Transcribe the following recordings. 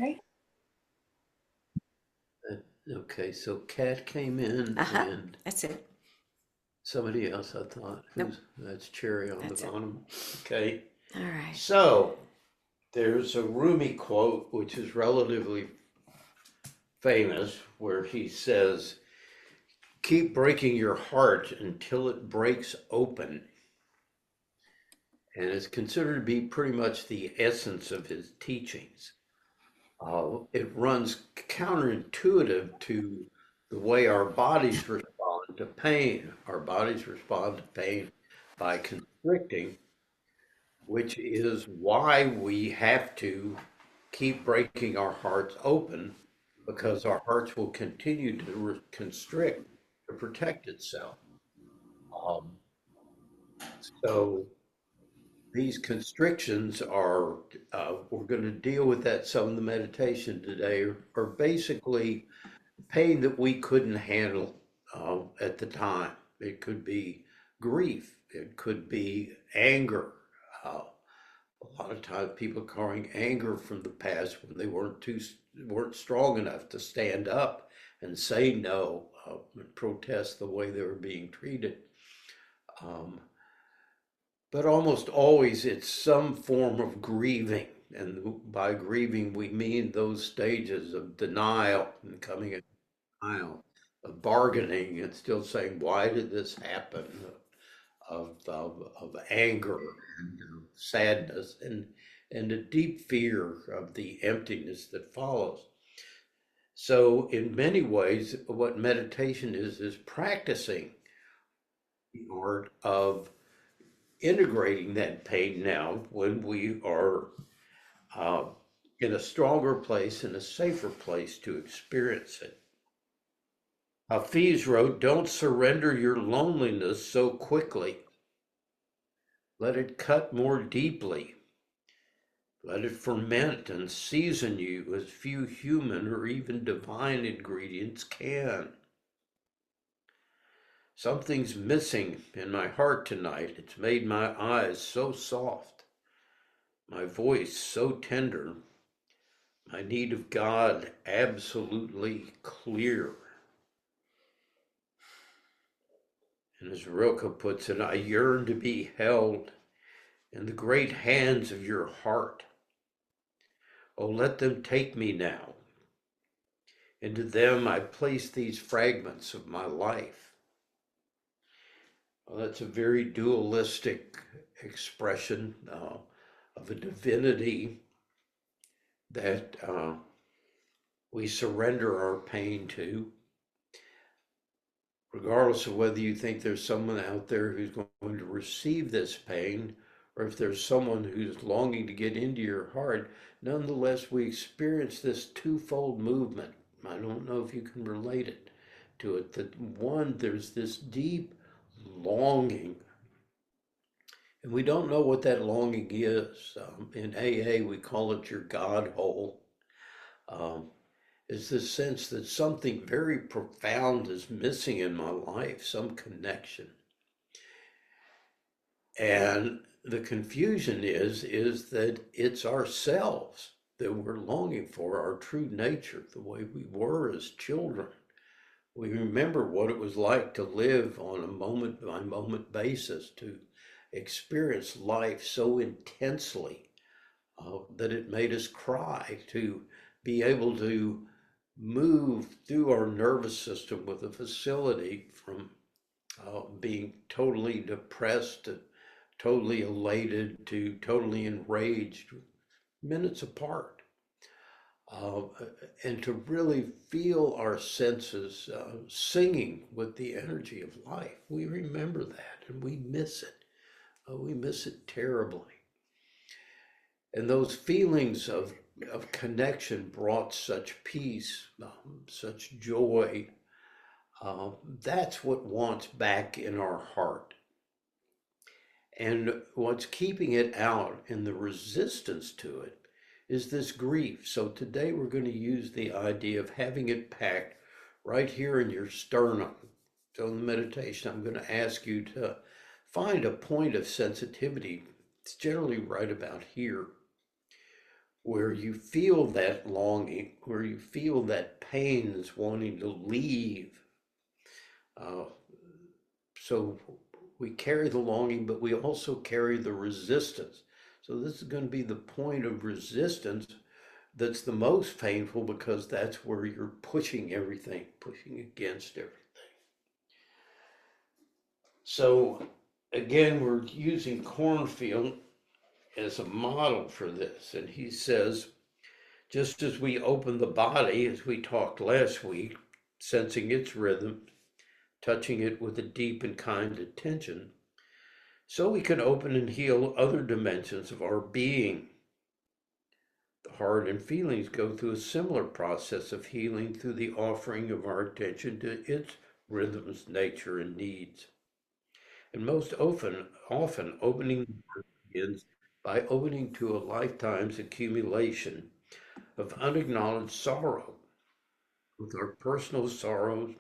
Right. Okay, so Kat came in Uh-huh. and That's it. somebody else I thought, Nope. that's Cherry on the That's it. bottom. Okay, All right. so there's a Rumi quote which is relatively famous where he says, keep breaking your heart until it breaks open. And it's considered to be pretty much the essence of his teachings. It runs counterintuitive to the way our bodies respond to pain. Our bodies respond to pain by constricting, which is why we have to keep breaking our hearts open because our hearts will continue to constrict to protect itself. Um, so these constrictions are, we're going to deal with that some in the meditation today, are basically pain that we couldn't handle at the time. It could be grief, it could be anger. Uh, a lot of times people carrying anger from the past when they weren't strong enough to stand up and say no and protest the way they were being treated. Um, but almost always it's some form of grieving. And by grieving, we mean those stages of denial and coming in denial, of bargaining and still saying, why did this happen? Of anger and of sadness and a deep fear of the emptiness that follows. So, in many ways, what meditation is practicing the art of integrating that pain now when we are uh, in a stronger place, in a safer place to experience it. Hafiz wrote, don't surrender your loneliness so quickly. Let it cut more deeply. Let it ferment and season you as few human or even divine ingredients can. Something's missing in my heart tonight. It's made my eyes so soft, my voice so tender, my need of God absolutely clear. And as Rilke puts it, I yearn to be held in the great hands of your heart. Oh, let them take me now. Into them I place these fragments of my life. Well, that's a very dualistic expression of a divinity that we surrender our pain to, regardless of whether you think there's someone out there who's going to receive this pain or if there's someone who's longing to get into your heart. Nonetheless, we experience this twofold movement. I don't know if you can relate it to it. That one, there's this deep longing, and we don't know what that longing is. In AA, we call it your God hole. Um, is this sense that something very profound is missing in my life, some connection. And the confusion is that it's ourselves that we're longing for, our true nature, the way we were as children. We remember what it was like to live on a moment by moment basis, to experience life so intensely that it made us cry, to be able to move through our nervous system with a facility from being totally depressed to totally elated to totally enraged minutes apart. Uh, and to really feel our senses singing with the energy of life. We remember that and we miss it. We miss it terribly. And those feelings of connection brought such peace, such joy. That's what wants back in our heart. And what's keeping it out and the resistance to it is this grief. So today we're going to use the idea of having it packed right here in your sternum. So in the meditation, I'm going to ask you to find a point of sensitivity. It's generally right about here, where you feel that longing, where you feel that pain is wanting to leave. Uh, so we carry the longing, but we also carry the resistance. So this is going to be the point of resistance that's the most painful, because that's where you're pushing everything, pushing against everything. So again, we're using Cornfield as a model for this. And he says, just as we open the body, as we talked last week, sensing its rhythm, touching it with a deep and kind attention, so we can open and heal other dimensions of our being. The heart and feelings go through a similar process of healing through the offering of our attention to its rhythms, nature, and needs. And most often opening begins by opening to a lifetime's accumulation of unacknowledged sorrow, with our personal sorrows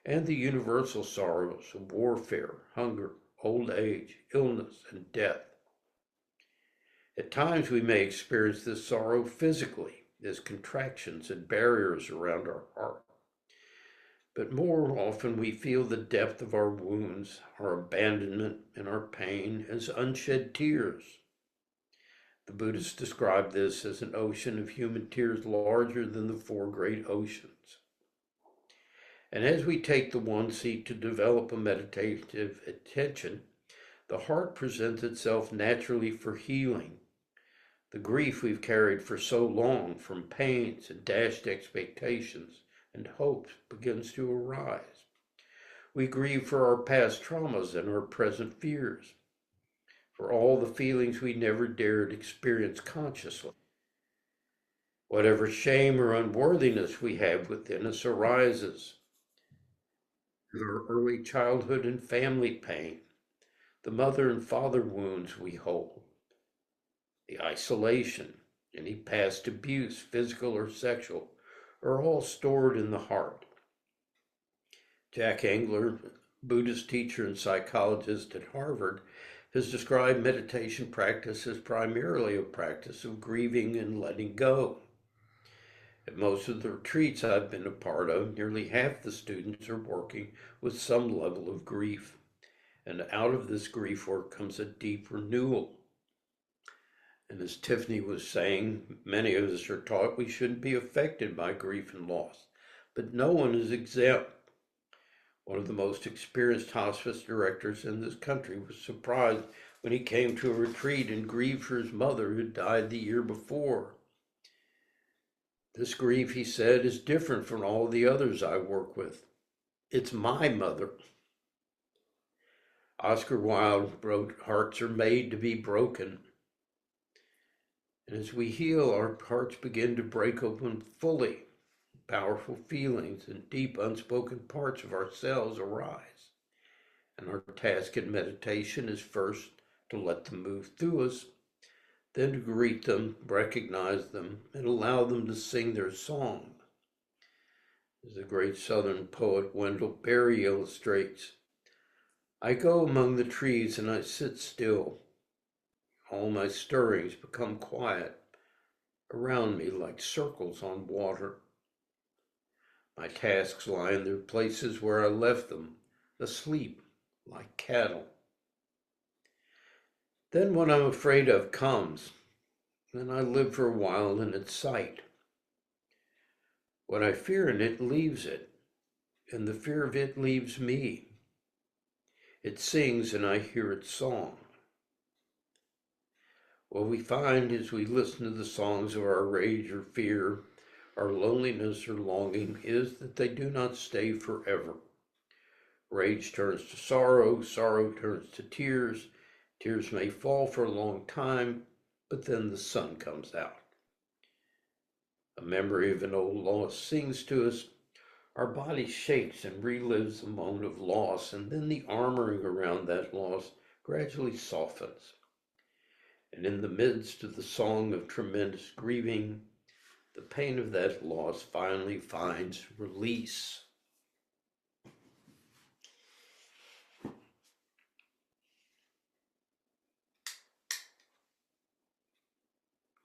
and the universal sorrows of warfare, hunger, old age, illness, and death. At times we may experience this sorrow physically as contractions and barriers around our heart. But more often we feel the depth of our wounds, our abandonment, and our pain as unshed tears. The Buddhists describe this as an ocean of human tears larger than the four great oceans. And as we take the one seat to develop a meditative attention, the heart presents itself naturally for healing. The grief we've carried for so long from pains and dashed expectations and hopes begins to arise. We grieve for our past traumas and our present fears, for all the feelings we never dared experience consciously. Whatever shame or unworthiness we have within us arises from our early childhood and family pain, the mother and father wounds we hold, the isolation, any past abuse, physical or sexual, are all stored in the heart. Jack Engler, Buddhist teacher and psychologist at Harvard, has described meditation practice as primarily a practice of grieving and letting go. At most of the retreats I've been a part of, nearly half the students are working with some level of grief. And out of this grief work comes a deep renewal. And as Tiffany was saying, many of us are taught we shouldn't be affected by grief and loss, but no one is exempt. One of the most experienced hospice directors in this country was surprised when he came to a retreat and grieved for his mother who died the year before. This grief, he said, is different from all the others I work with. It's my mother. Oscar Wilde wrote, "Hearts are made to be broken." And as we heal, our hearts begin to break open fully. Powerful feelings and deep unspoken parts of ourselves arise. And our task in meditation is first to let them move through us, then to greet them, recognize them, and allow them to sing their song. As the great Southern poet Wendell Berry illustrates, I go among the trees and I sit still. All my stirrings become quiet around me like circles on water. My tasks lie in their places where I left them, asleep like cattle. Then what I'm afraid of comes, and I live for a while in its sight. What I fear in it leaves it, and the fear of it leaves me. It sings and I hear its song. What we find as we listen to the songs of our rage or fear, our loneliness or longing, is that they do not stay forever. Rage turns to sorrow, sorrow turns to tears. Tears may fall for a long time, but then the sun comes out. A memory of an old loss sings to us. Our body shakes and relives the moment of loss, and then the armoring around that loss gradually softens. And in the midst of the song of tremendous grieving, the pain of that loss finally finds release.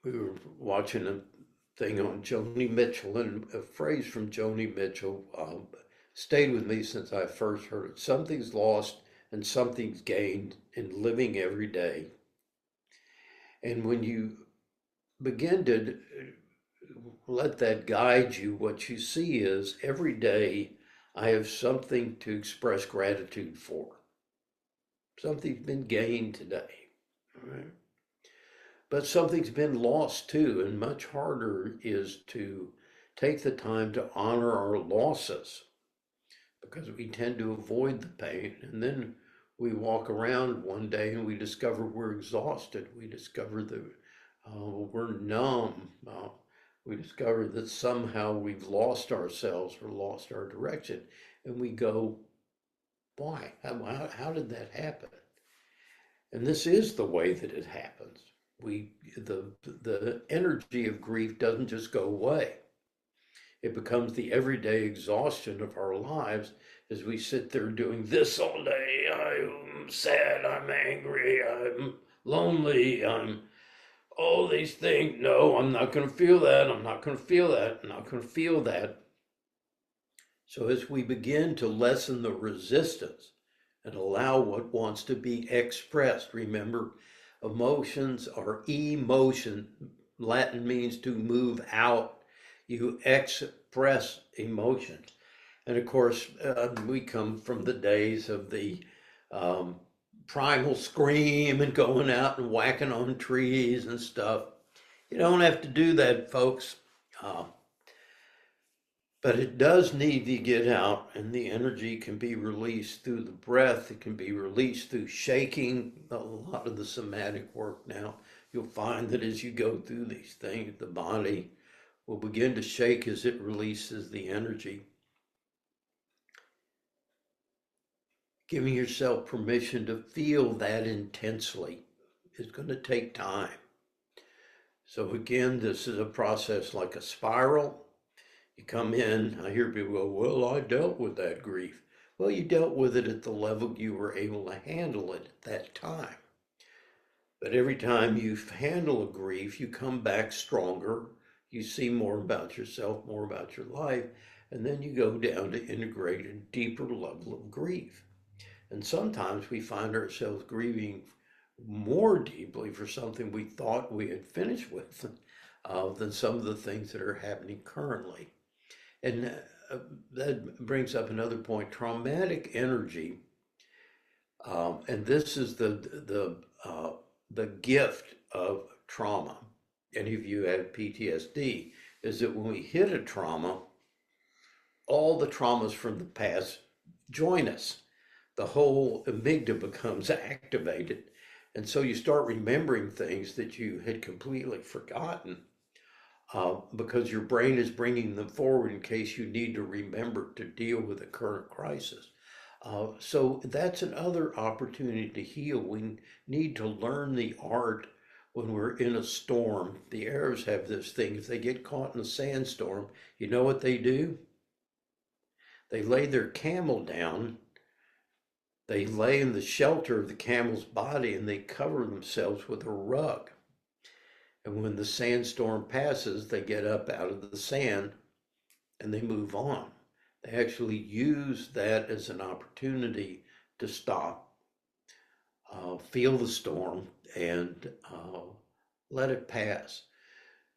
we were watching a thing on Joni Mitchell, and a phrase from Joni Mitchell stayed with me since I first heard it. Something's lost and something's gained in living every day. And when you begin to let that guide you, what you see is every day I have something to express gratitude for. Something's been gained today. Right? But something's been lost too, and much harder is to take the time to honor our losses because we tend to avoid the pain. And then we walk around one day and we discover we're exhausted. We discover that we're numb. We discover that somehow we've lost ourselves or lost our direction. And we go, why? How did that happen? And this is the way that it happens. The energy of grief doesn't just go away. It becomes the everyday exhaustion of our lives as we sit there doing this all day. I'm sad, I'm angry, I'm lonely, I'm all these things. No, I'm not going to feel that. I'm not going to feel that. I'm not going to feel that. So as we begin to lessen the resistance and allow what wants to be expressed, remember, emotions are emotion. Latin means to move out. You express emotions. And of course, we come from the days of the primal scream and going out and whacking on trees and stuff. You don't have to do that, folks. But it does need to get out, and the energy can be released through the breath. It can be released through shaking. A lot of the somatic work now, you'll find that as you go through these things, the body will begin to shake as it releases the energy. Giving yourself permission to feel that intensely is going to take time. So again, this is a process like a spiral. You come in, I hear people go, well, I dealt with that grief. Well, you dealt with it at the level you were able to handle it at that time. But every time you handle a grief, you come back stronger. You see more about yourself, more about your life, and then you go down to integrate a deeper level of grief. And sometimes we find ourselves grieving more deeply for something we thought we had finished with than some of the things that are happening currently. And that brings up another point, traumatic energy. And this is the gift of trauma. Any of you have PTSD, is that when we hit a trauma, all the traumas from the past join us. The whole amygdala becomes activated. And so you start remembering things that you had completely forgotten. Because your brain is bringing them forward in case you need to remember to deal with the current crisis. So that's another opportunity to heal. We need to learn the art when we're in a storm. The Arabs have this thing. If they get caught in a sandstorm, you know what they do? They lay their camel down. They lay in the shelter of the camel's body and they cover themselves with a rug. And when the sandstorm passes, they get up out of the sand and they move on. They actually use that as an opportunity to stop, feel the storm, and let it pass.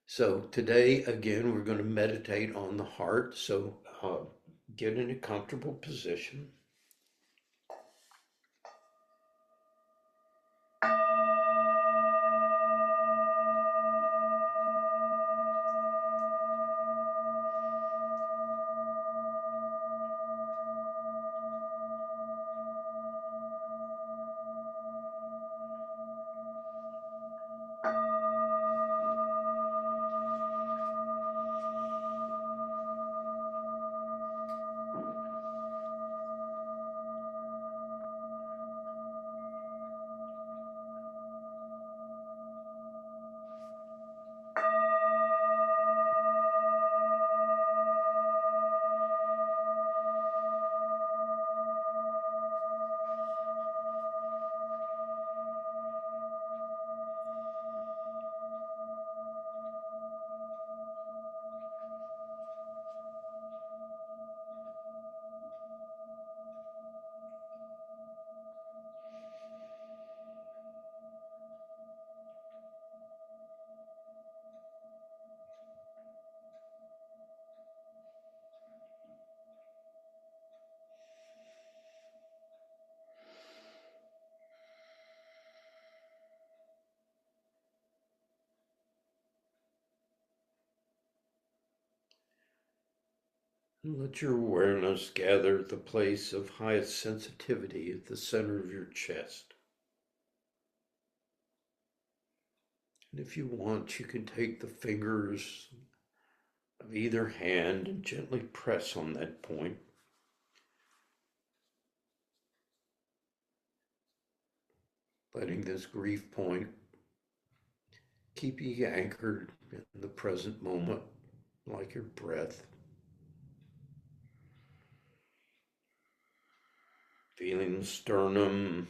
So today, again, we're going to meditate on the heart. So get in a comfortable position. And let your awareness gather at the place of highest sensitivity at the center of your chest. And if you want, you can take the fingers of either hand and gently press on that point. Letting this grief point keep you anchored in the present moment, like your breath. Feeling the sternum,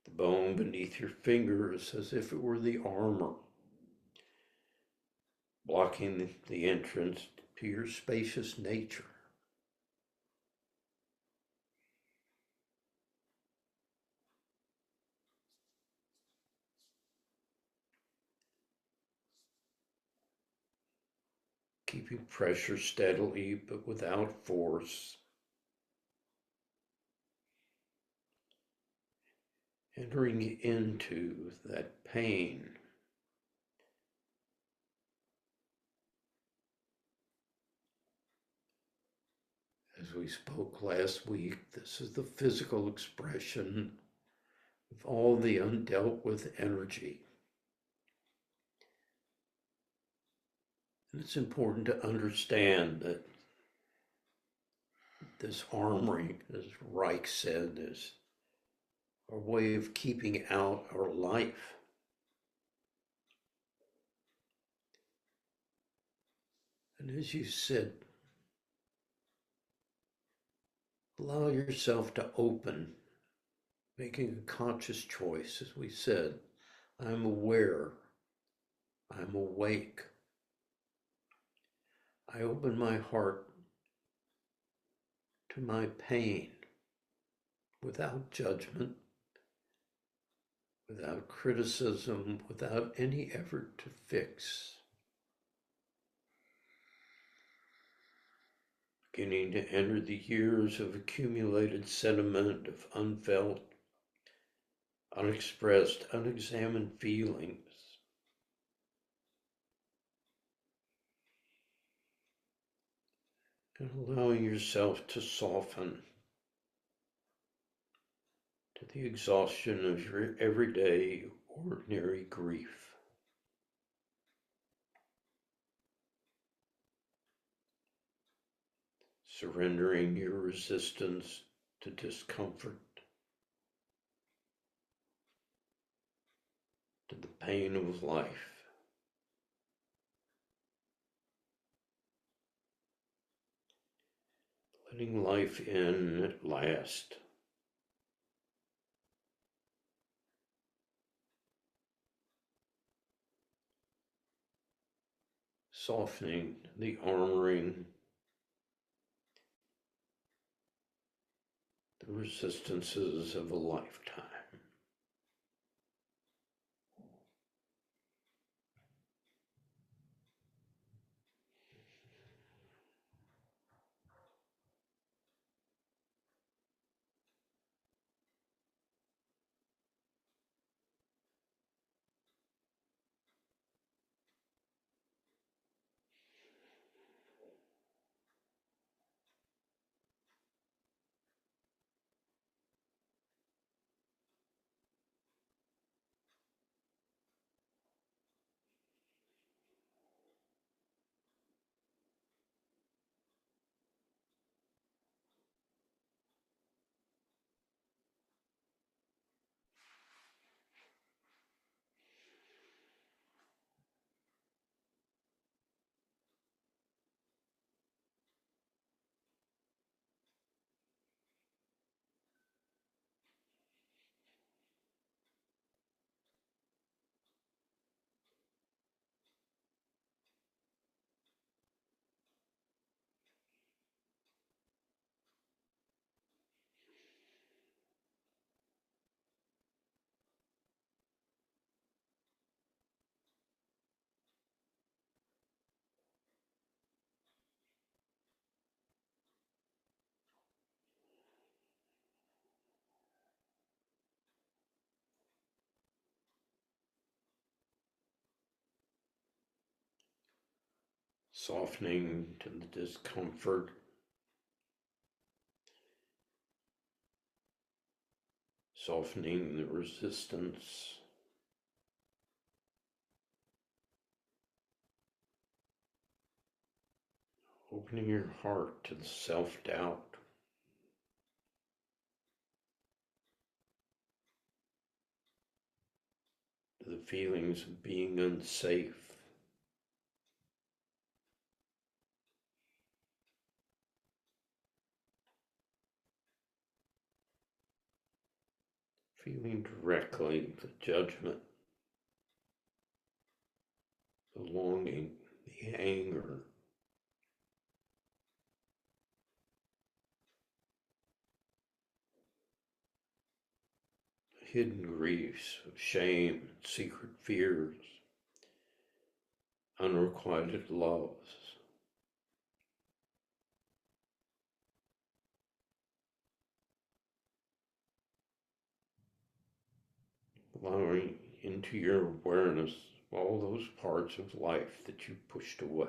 the bone beneath your fingers as if it were the armor, blocking the entrance to your spacious nature. Keeping pressure steadily but without force. Entering into that pain. As we spoke last week, this is the physical expression of all the undealt with energy. And it's important to understand that this armory, as Reich said, is our way of keeping out our life. And as you said, allow yourself to open, making a conscious choice. As we said, I'm aware, I'm awake. I open my heart to my pain without judgment, without criticism, without any effort to fix. Beginning to enter the years of accumulated sentiment, of unfelt, unexpressed, unexamined feelings. And allowing yourself to soften to the exhaustion of your everyday, ordinary grief. Surrendering your resistance to discomfort, to the pain of life. Letting life in at last. Softening the armoring, the resistances of a lifetime. softening to the discomfort, softening the resistance, opening your heart to the self-doubt, to the feelings of being unsafe. Feeling directly the judgment, the longing, the anger, the hidden griefs of shame and secret fears, unrequited loves. Allowing into your awareness all those parts of life that you pushed away,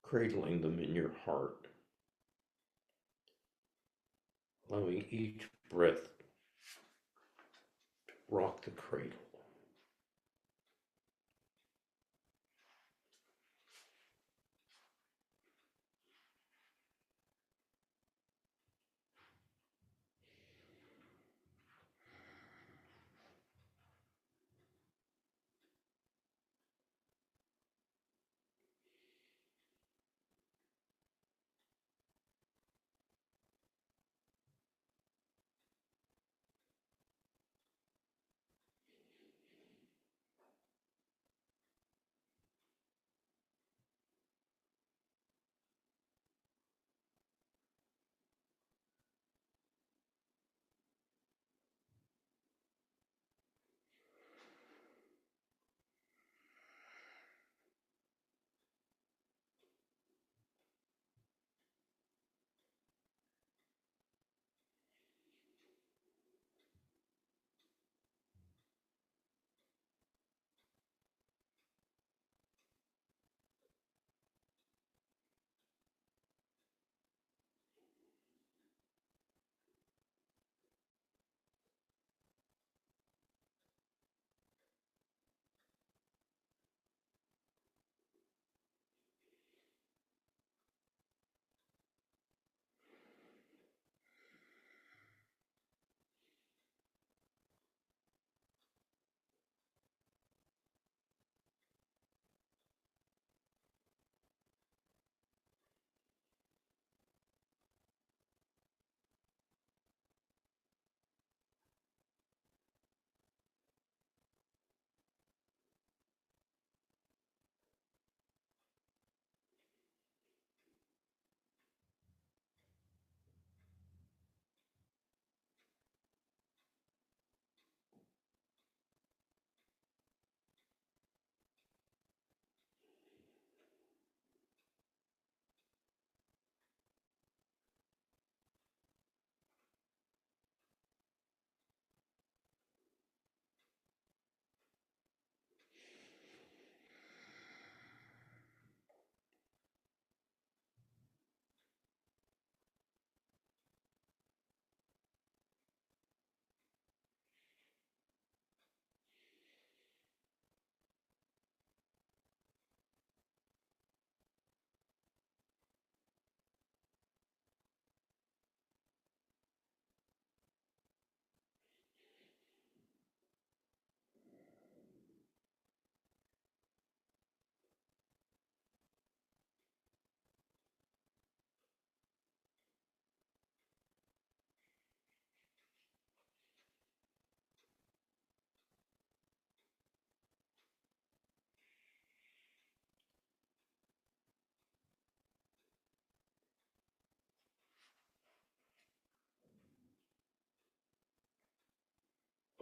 cradling them in your heart, allowing each breath to rock the cradle.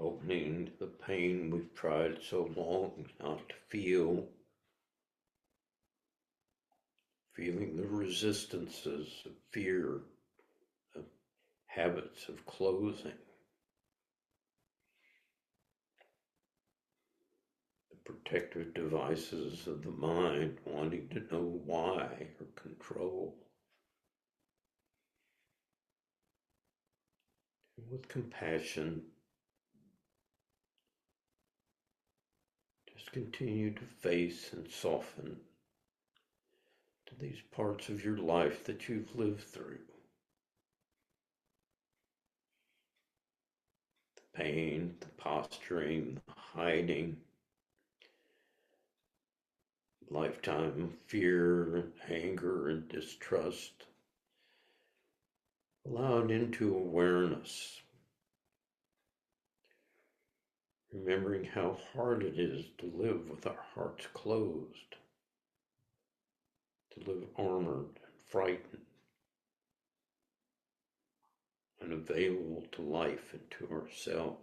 Opening the pain we've tried so long not to feel, feeling the resistances of fear, of habits of closing, the protective devices of the mind wanting to know why or control. And with compassion, just continue to face and soften to these parts of your life that you've lived through. The pain, the posturing, the hiding, lifetime of fear, anger, and distrust, allowed into awareness, remembering how hard it is to live with our hearts closed, to live armored and frightened, unavailable to life and to ourselves.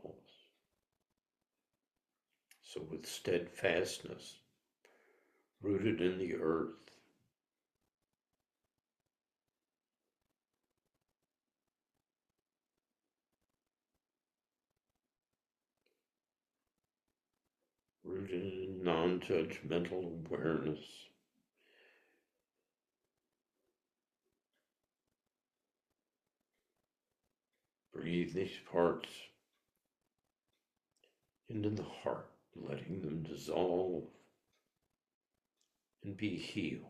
So with steadfastness, rooted in the earth, rooted in non-judgmental awareness, breathe these parts into the heart, letting them dissolve and be healed.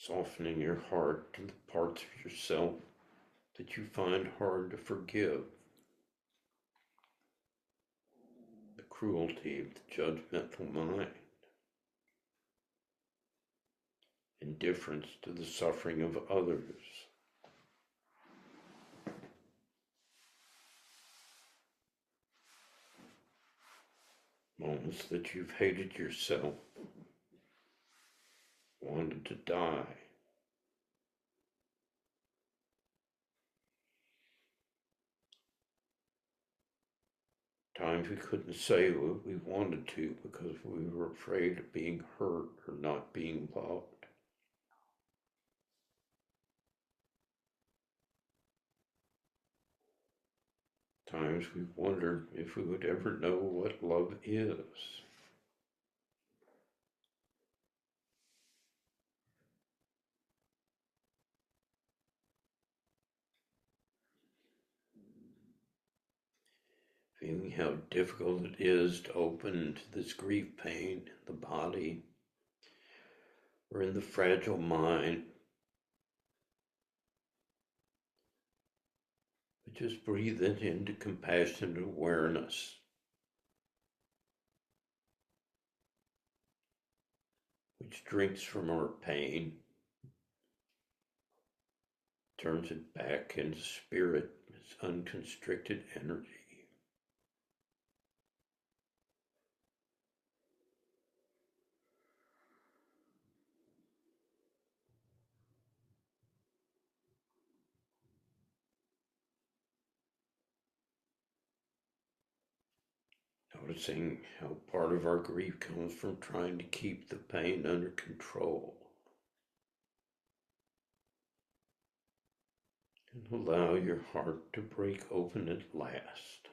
Softening your heart to the parts of yourself that you find hard to forgive. The cruelty of the judgmental mind. Indifference to the suffering of others. Moments that you've hated yourself, wanted to die. Times we couldn't say what we wanted to because we were afraid of being hurt or not being loved. Times we wondered if we would ever know what love is. Feeling how difficult it is to open to this grief pain in the body or in the fragile mind. But just breathe it into compassionate awareness. Which drinks from our pain, turns it back into spirit, its unconstricted energy. Noticing how part of our grief comes from trying to keep the pain under control. And allow your heart to break open at last.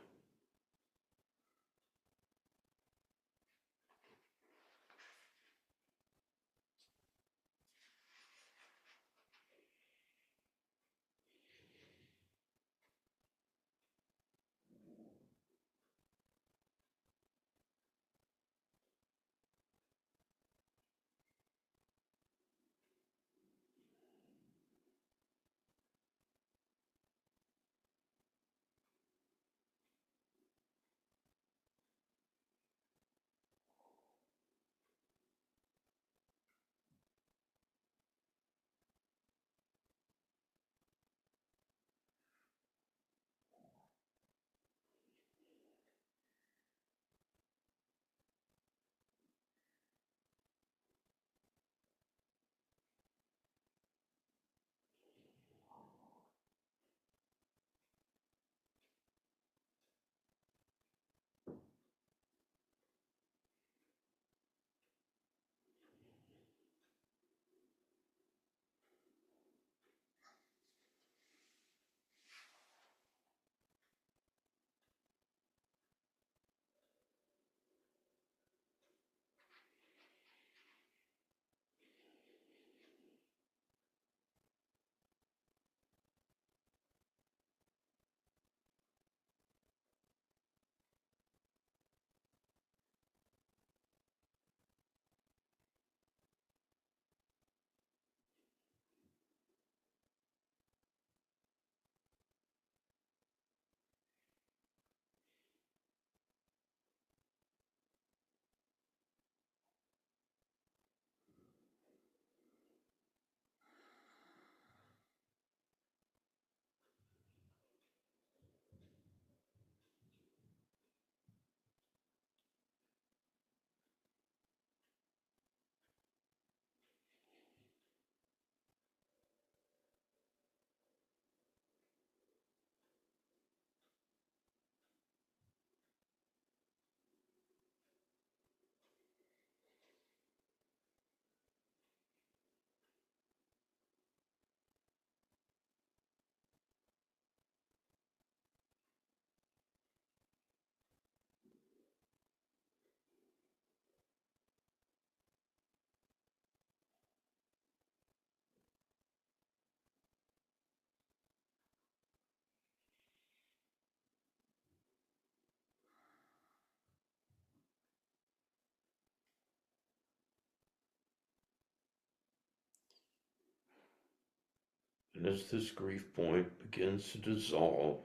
And as this grief point begins to dissolve,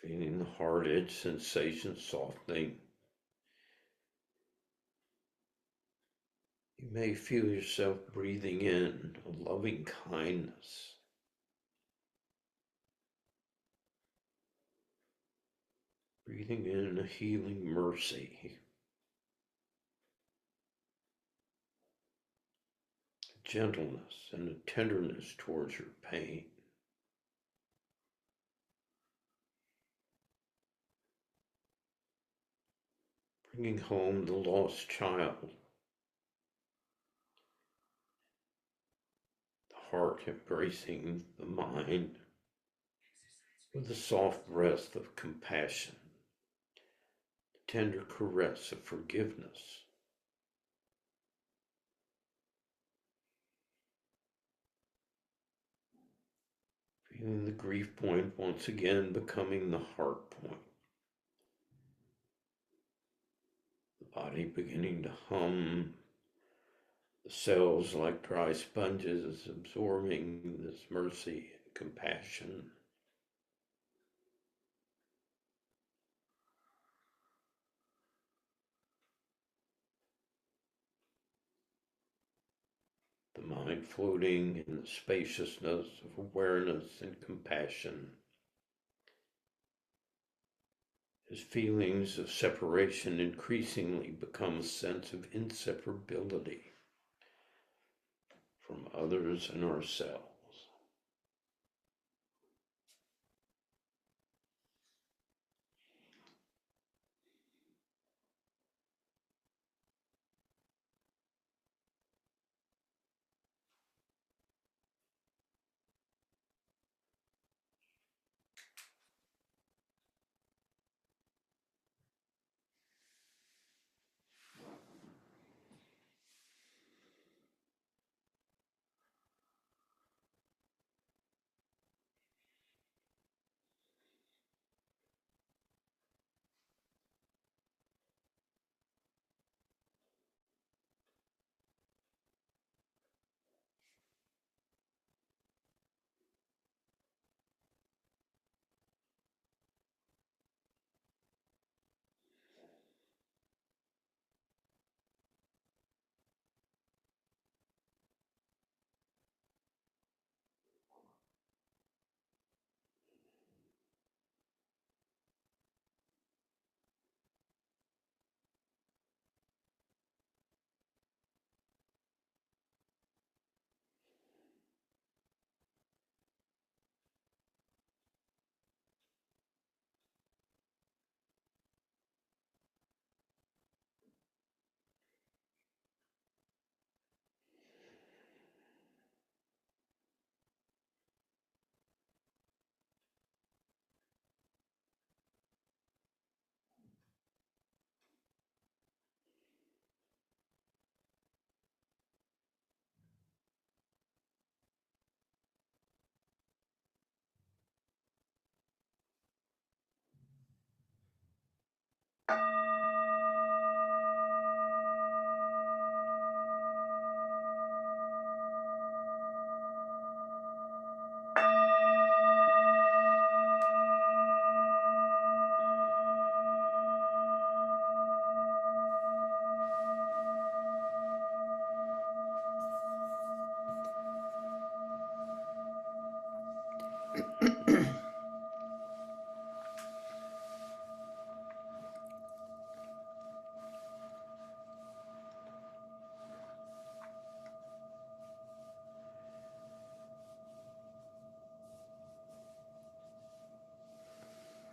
feeling the hard edge sensation softening, you may feel yourself breathing in a loving kindness. Breathing in a healing mercy, a gentleness and a tenderness towards your pain. bringing home the lost child. The heart embracing the mind with the soft breath of compassion, the tender caress of forgiveness. Feeling the grief point once again becoming the heart point. The body beginning to hum, the cells like dry sponges absorbing this mercy and compassion. The mind floating in the spaciousness of awareness and compassion. As feelings of separation increasingly become a sense of inseparability from others and ourselves.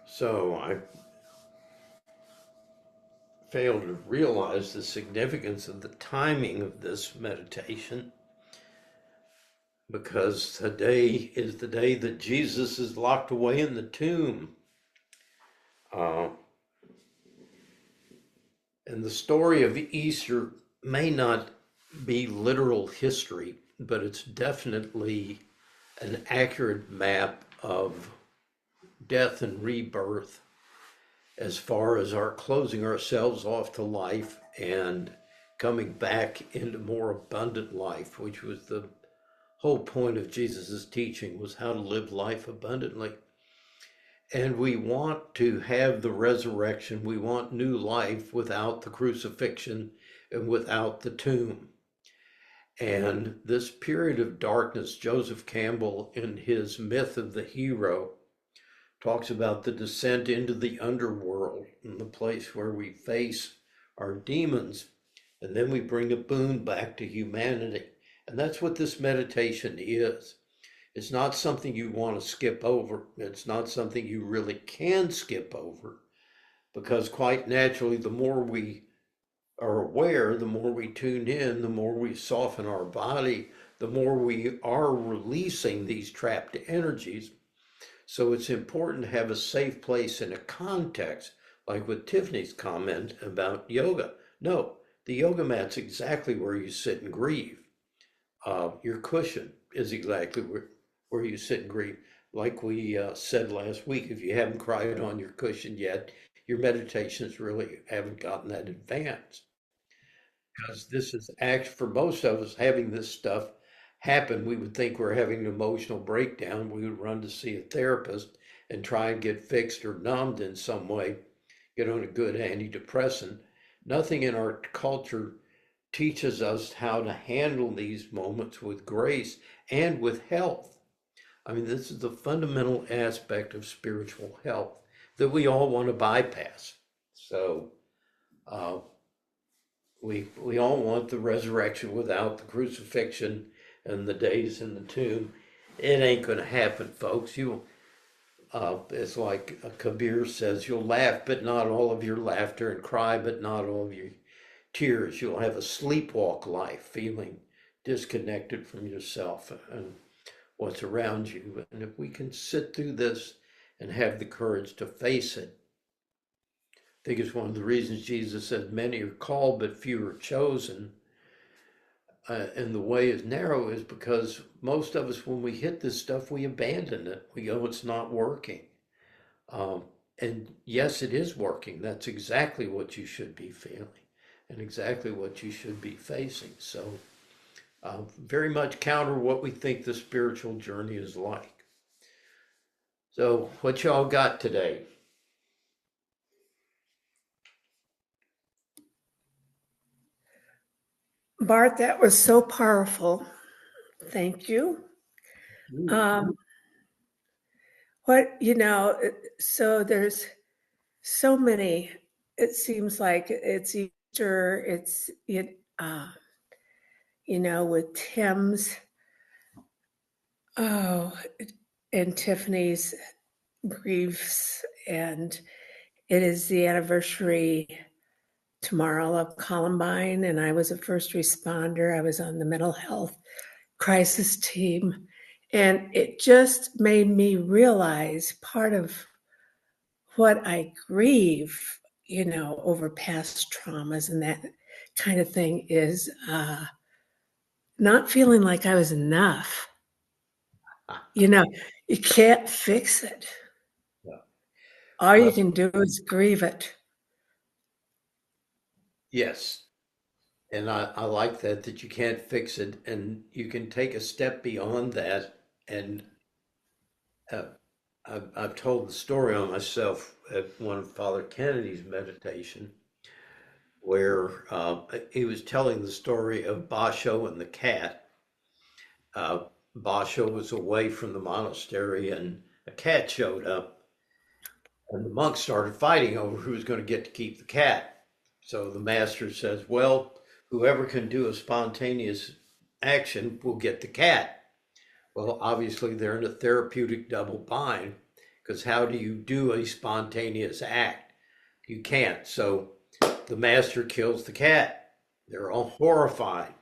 So I failed to realize the significance of the timing of this meditation, because today is the day that Jesus is locked away in the tomb. And the story of Easter may not be literal history, but it's definitely an accurate map of death and rebirth as far as our closing ourselves off to life and coming back into more abundant life, which was the whole point of Jesus's teaching, was how to live life abundantly. And we want to have the resurrection. We want new life without the crucifixion and without the tomb. And this period of darkness, Joseph Campbell, in his myth of the hero, talks about the descent into the underworld, in the place where we face our demons, and then we bring a boon back to humanity. And that's what this meditation is. It's not something you want to skip over. It's not something you really can skip over, because quite naturally, the more we are aware, the more we tune in, the more we soften our body, the more we are releasing these trapped energies. So it's important to have a safe place in a context, like with Tiffany's comment about yoga. No, the yoga mat's exactly where you sit and grieve. Your cushion is exactly where you sit and grieve. Like we said last week, if you haven't cried on your cushion yet, your meditations really haven't gotten that advanced. Because this is act for most of us having this stuff happen, we would think we're having an emotional breakdown. We would run to see a therapist and try and get fixed or numbed in some way, get on a good antidepressant. Nothing in our culture teaches us how to handle these moments with grace and with health. I mean, this is the fundamental aspect of spiritual health that we all want to bypass. So, uh, we all want the resurrection without the crucifixion and the days in the tomb. It ain't going to happen, folks. It's like Kabir says, you'll laugh, but not all of your laughter, and cry, but not all of your tears. You'll have a sleepwalk life, feeling disconnected from yourself and what's around you. And if we can sit through this and have the courage to face it, I think it's one of the reasons Jesus said, many are called, but few are chosen. And the way is narrow is because most of us, when we hit this stuff, we abandon it. We go, it's not working. Um, and yes, it is working. That's exactly what you should be feeling and exactly what you should be facing. So, very much counter what we think the spiritual journey is like. So, what y'all got today? Bart, that was so powerful. Thank you. Um, so there's so many. It seems like it's Easter. With Tim's, oh, and Tiffany's griefs, and it is the anniversary tomorrow of Columbine, and I was a first responder. I was on the mental health crisis team. And it just made me realize part of what I grieve, over past traumas and that kind of thing is not feeling like I was enough. You know, you can't fix it. Yeah. All you Well, can do is grieve it. yes. And I like that you can't fix it and you can take a step beyond that. And uh, I've told the story on myself at one of Father Kennedy's meditation where he was telling the story of Basho and the cat. Uh, Basho was away from the monastery and a cat showed up and the monks started fighting over who was going to get to keep the cat. So the master says, well, whoever can do a spontaneous action will get the cat. Well, obviously they're in a therapeutic double bind because how do you do a spontaneous act? You can't. So the master kills the cat. They're all horrified.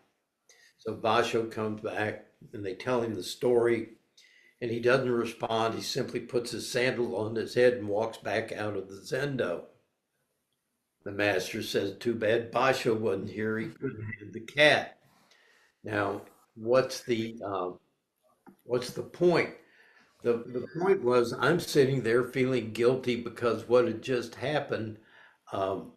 So Basho comes back and they tell him the story and he doesn't respond. He simply puts his sandal on his head and walks back out of the zendo. The master says, too bad Basho wasn't here. He could have had the cat. Now, what's the point? The point was I'm sitting there feeling guilty because what had just happened um,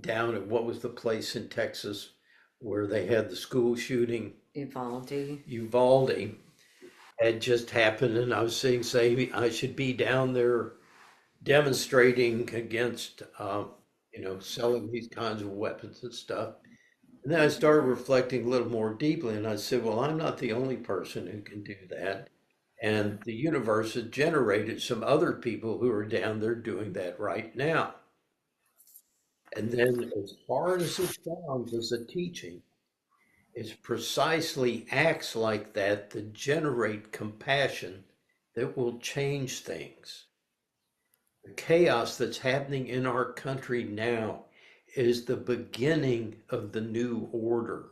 down at what was the place in Texas where they had the school shooting, Uvalde. Uvalde, had just happened, and I was saying I should be down there demonstrating against, selling these kinds of weapons and stuff. And then I started reflecting a little more deeply, and I said, well, I'm not the only person who can do that. And the universe has generated some other people who are down there doing that right now. And then, as hard as it sounds as a teaching, it's precisely acts like that generate compassion that will change things. The chaos that's happening in our country now is the beginning of the new order.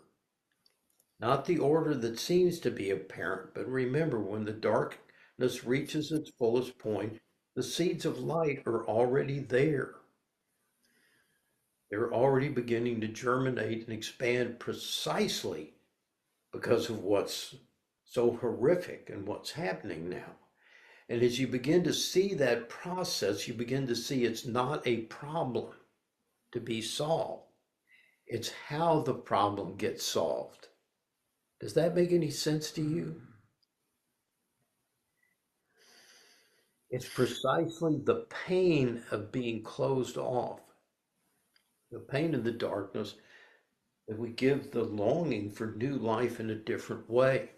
Not the order that seems to be apparent, but remember, when the darkness reaches its fullest point, the seeds of light are already there. They're already beginning to germinate and expand precisely because of what's so horrific and what's happening now. And as you begin to see that process, you begin to see it's not a problem to be solved. It's how the problem gets solved. Does that make any sense to you? It's precisely the pain of being closed off, the pain of the darkness, that we give the longing for new life in a different way.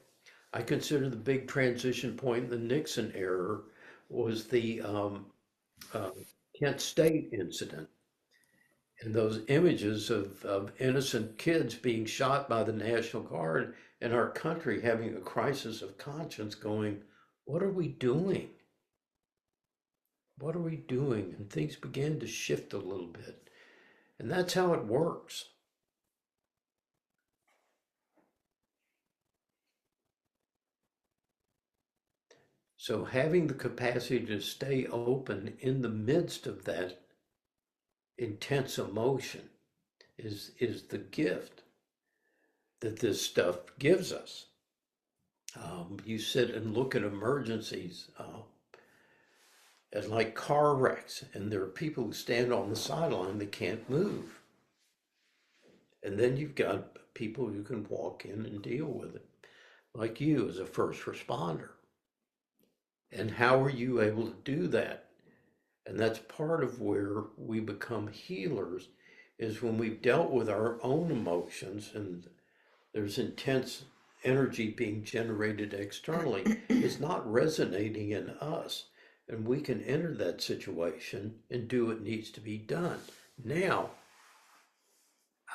I consider the big transition point in the Nixon era was the uh, Kent State incident and those images of innocent kids being shot by the National Guard and our country having a crisis of conscience going, what are we doing? What are we doing? And things began to shift a little bit. And that's how it works. So having the capacity to stay open in the midst of that intense emotion is the gift that this stuff gives us. You sit and look at emergencies as like car wrecks, and there are people who stand on the sideline that can't move. And then you've got people who can walk in and deal with it, like you as a first responder. And how are you able to do that? And that's part of where we become healers, is when we've dealt with our own emotions and there's intense energy being generated externally. It's not resonating in us. And we can enter that situation and do what needs to be done. Now,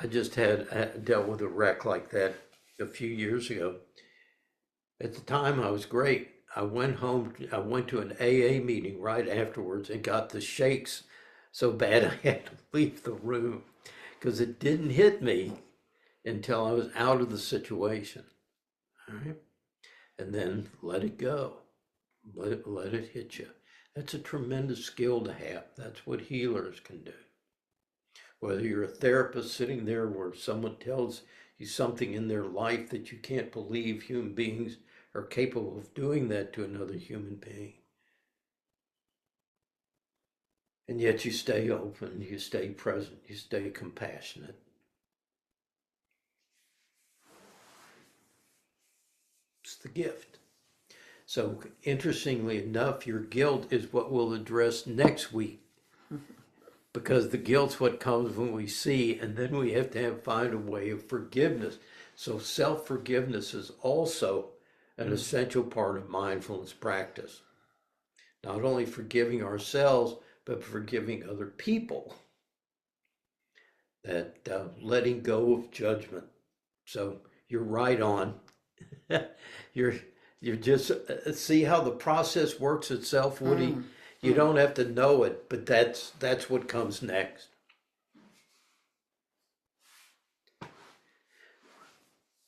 I just had dealt with a wreck like that a few years ago. At the time, I was great. I went home, I went to an AA meeting right afterwards and got the shakes so bad I had to leave the room because it didn't hit me until I was out of the situation. All right. And then let it go. Let it hit you. That's a tremendous skill to have. That's what healers can do. Whether you're a therapist sitting there where someone tells you something in their life that you can't believe human beings are capable of doing that to another human being. And yet you stay open, you stay present, you stay compassionate. It's the gift. So, interestingly enough, your guilt is what we'll address next week, because the guilt's what comes when we see, and then we have to find a way of forgiveness. So, self forgiveness is also an essential part of mindfulness practice. Not only forgiving ourselves, but forgiving other people. That letting go of judgment. So you're right on. you're you're just see how the process works itself, Woody. You don't have to know it, but that's what comes next.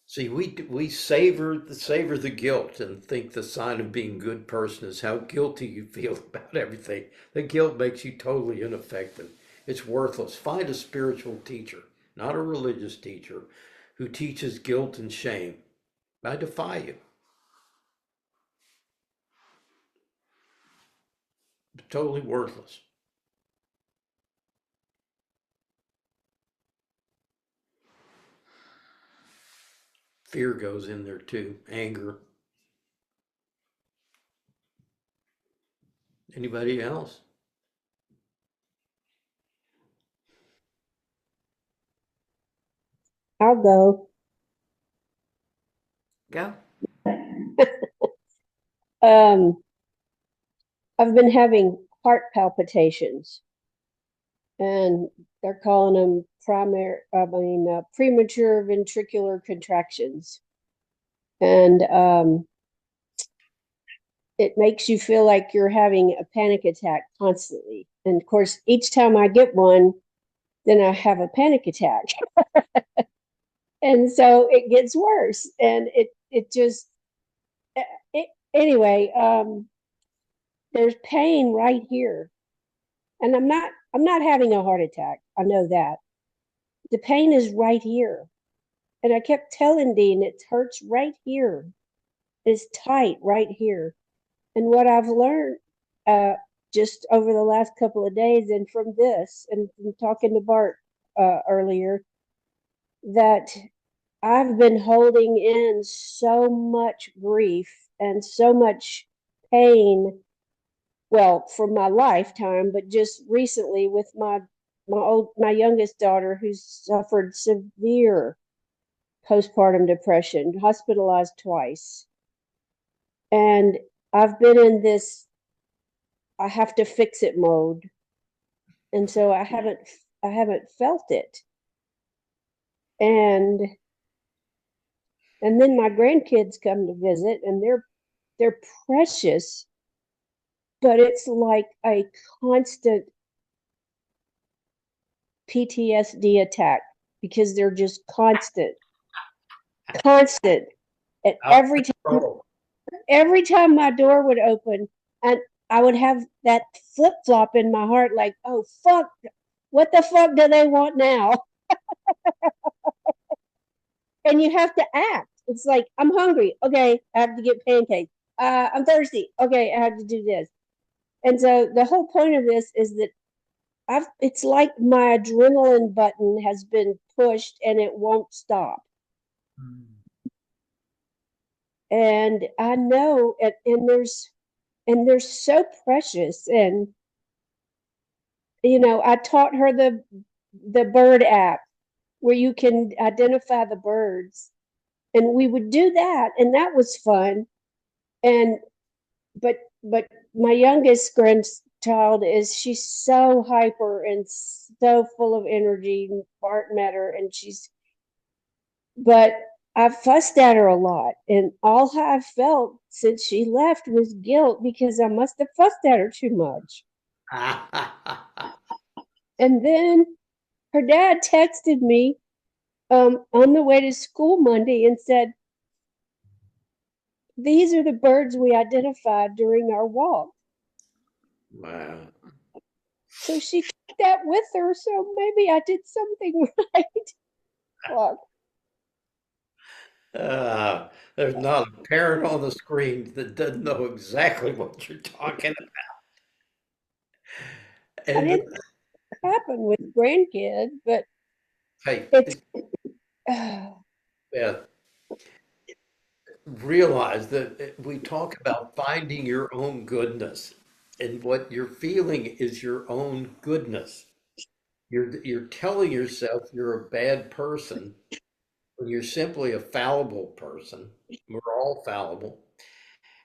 See, we savor the guilt and think the sign of being a good person is how guilty you feel about everything. The guilt makes you totally ineffective. It's worthless. Find a spiritual teacher, not a religious teacher, who teaches guilt and shame. I defy you. It's totally worthless. Fear goes in there too. Anger. Anybody else? I'll go. Go. Um, I've been having heart palpitations, and they're calling them premature ventricular contractions. And it makes you feel like you're having a panic attack constantly. And of course, each time I get one, then I have a panic attack. And so it gets worse. And it just, it, anyway, there's pain right here. And I'm not having a heart attack. I know that. The pain is right here. And I kept telling Dean, it hurts right here. It's tight right here. And what I've learned just over the last couple of days and from this and from talking to Bart earlier, that I've been holding in so much grief and so much pain, well, for my lifetime, but just recently with my youngest daughter who's suffered severe postpartum depression, hospitalized twice. And I've been in this I have to fix it mode. And so I haven't felt it. And then my grandkids come to visit and they're precious, but it's like a constant PTSD attack because they're just constant. And Out of control. every time my door would open and I would have that flip flop in my heart, like, oh fuck, what the fuck do they want now? And you have to act. It's like, I'm hungry. Okay, I have to get pancakes. I'm thirsty. Okay, I have to do this. And so the whole point of this is that it's like my adrenaline button has been pushed and it won't stop. And I know, and they're so precious. And, I taught her the bird app where you can identify the birds. And we would do that, and that was fun. And but my youngest grandchild she's so hyper and so full of energy. Bart met her, and but I fussed at her a lot, and all I've felt since she left was guilt because I must have fussed at her too much. And then her dad texted me on the way to school Monday and said, these are the birds we identified during our walk. Wow. So she took that with her, so maybe I did something right. Fuck. There's not a parent on the screen that doesn't know exactly what you're talking about. I And didn't happen with grandkids, but hey, it's yeah, realize that we talk about finding your own goodness, and what you're feeling is your own goodness. You're telling yourself you're a bad person when you're simply a fallible person. We're all fallible.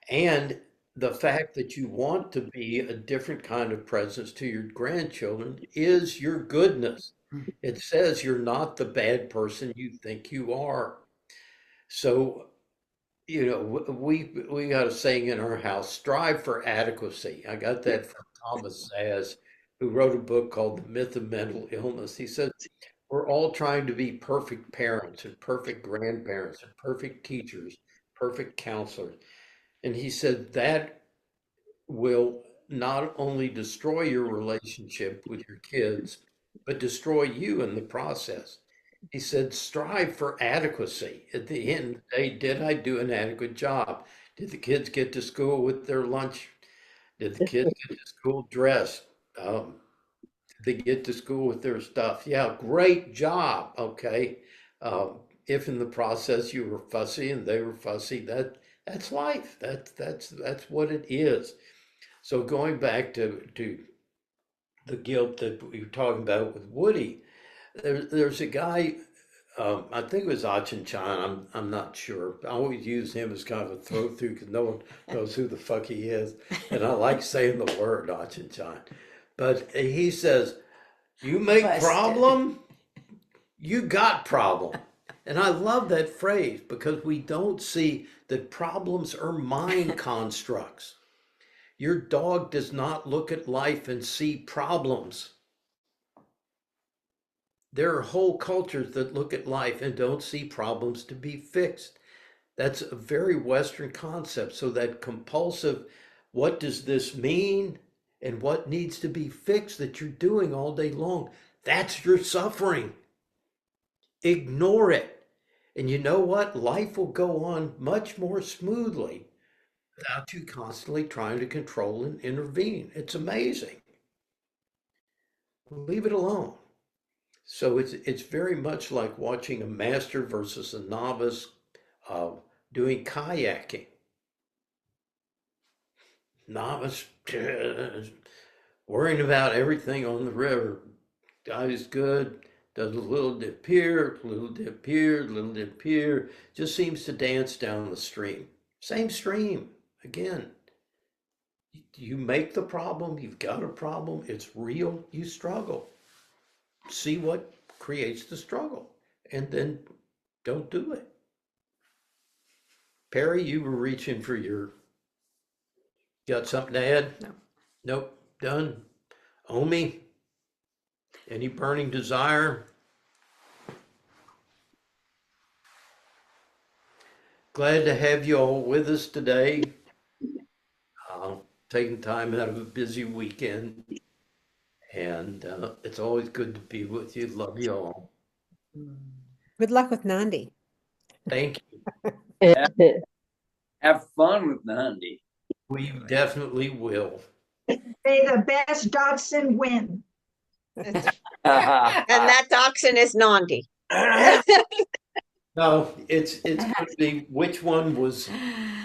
And the fact that you want to be a different kind of presence to your grandchildren is your goodness. It says you're not the bad person you think you are. So, we got a saying in our house, strive for adequacy. I got that from Thomas Szasz, who wrote a book called The Myth of Mental Illness. He said, we're all trying to be perfect parents and perfect grandparents and perfect teachers, perfect counselors. And he said that will not only destroy your relationship with your kids, but destroy you in the process. He said, strive for adequacy. At the end of the day, did I do an adequate job? Did the kids get to school with their lunch? Did the kids get to school dressed? Did they get to school with their stuff? Yeah, great job. Okay. If in the process you were fussy and they were fussy, that's life. That's what it is. So going back to the guilt that we were talking about with Woody, there's a guy, I think it was Achin Chan. I'm not sure. I always use him as kind of a throw through because no one knows who the fuck he is, and I like saying the word Achin Chan. But he says, "You make Busted. problem, you got problem." And I love that phrase because we don't see that problems are mind constructs. Your dog does not look at life and see problems. There are whole cultures that look at life and don't see problems to be fixed. That's a very Western concept. So that compulsive, what does this mean? And what needs to be fixed that you're doing all day long, that's your suffering. Ignore it. And you know what? Life will go on much more smoothly without you constantly trying to control and intervene. It's amazing. Leave it alone. So it's very much like watching a master versus a novice doing kayaking. Novice worrying about everything on the river. God is good. Does a little dip here, little dip here, little dip here. Just seems to dance down the stream. Same stream again. You make the problem. You've got a problem. It's real. You struggle. See what creates the struggle, and then don't do it. Perry, you were reaching for your. Got something to add? No. Nope. Done. Omi, any burning desire? Glad to have you all with us today. Taking time out of a busy weekend. And it's always good to be with you. Love you all. Good luck with Nandi. Thank you. Have fun with Nandi. We definitely will. May the best dachshund win. And that dachshund is Nandi. No, it's going to be which one was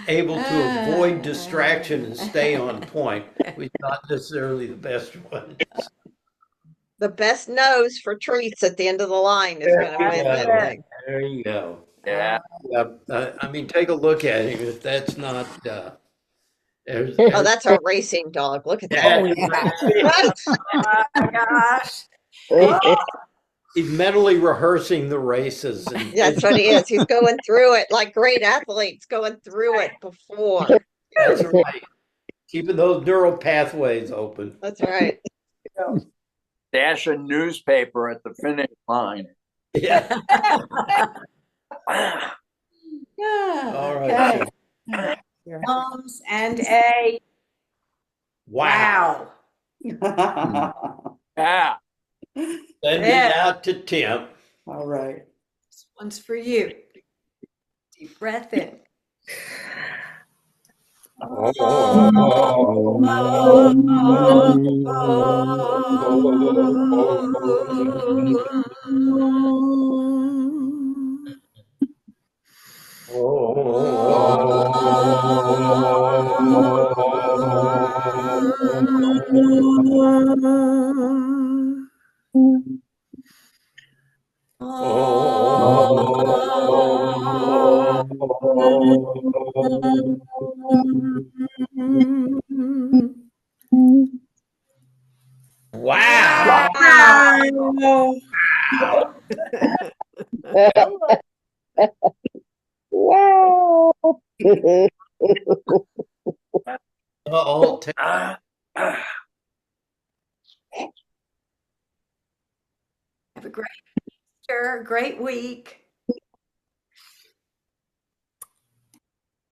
able to avoid distraction and stay on point, which is not necessarily the best one. The best nose for treats at the end of the line is going to win that thing. There you go. Yeah. I mean, take a look at him. If that's not, Oh, that's a racing dog. Look at that. Oh my gosh. he's mentally rehearsing the races. And, That's what he is. He's going through it like great athletes going through it before. that's right. Keeping those neural pathways open. That's right. Dash a newspaper at the finish line. Yeah. All right. Okay. Thumbs and a Wow. wow. Yeah. Send it out to Tim. All right. This one's for you. Deep breath in. Wow. Wow. Uh-oh. Have a great Easter, great week.